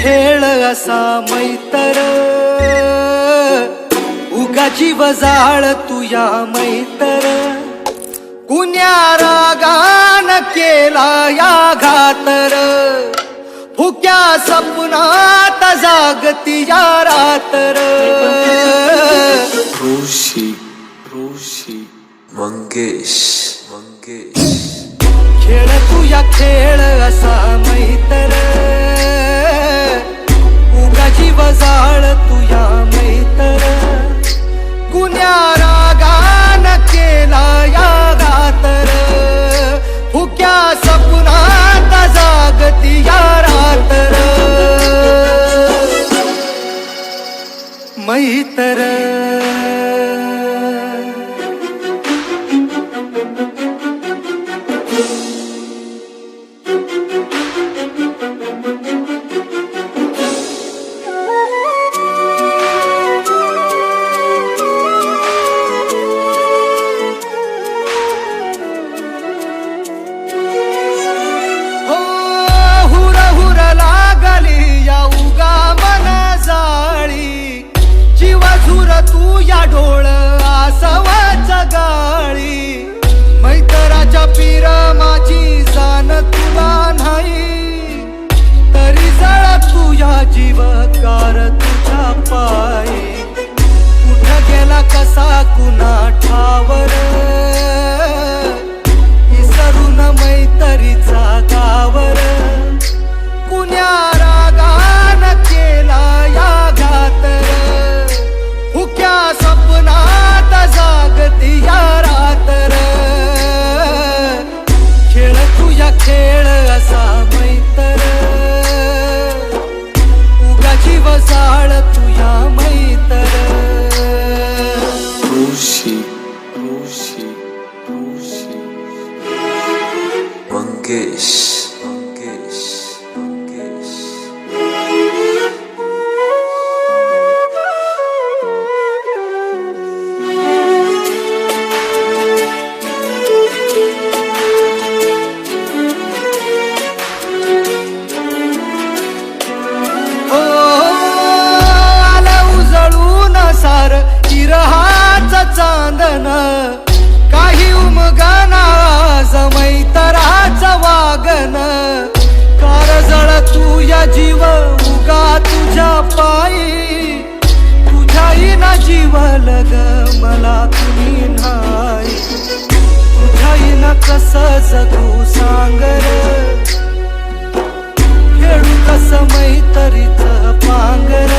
खेळ असा मैतर, उगा जीव जाळ तुया मैतर. कुण्या रागान केला या घातर, फुक्या सपनात जागती या रातर. ऋषी मंगेश खेळ तुया खेळ असा मैतर, उगा जीव जाळ तुया मैतर. कुण्या रागान केला या घातर, फुक्या सपनात जागती या रातर. मैतर तुया डोळ आसवाचा गाळी. मैतराच्या पीर माझी जाण तुला नाही, तरी जळ तुया जीवकार तुझ्या पायी. कुठ गेला कसा कुणा ठावर, इसरून मैतरीचा गावर. कुण्या रागान केला या घातर, फुक्या सपनात जागती या रातर. खेळ तुया खेळ असा मैतर, उगा जीव जाळ तुया मैतर. ऋषी मंगेश सार चिरहाच चांदन, काही उमगना मैतराच वागन. कारजळ तुया जीव उगा तुझ्या पायी, तुझ्याही ना जीव लग मला कुणी नाही. तुझ्याही ना कस जगू सांगर, खेळू कस मैतरीच पांगर.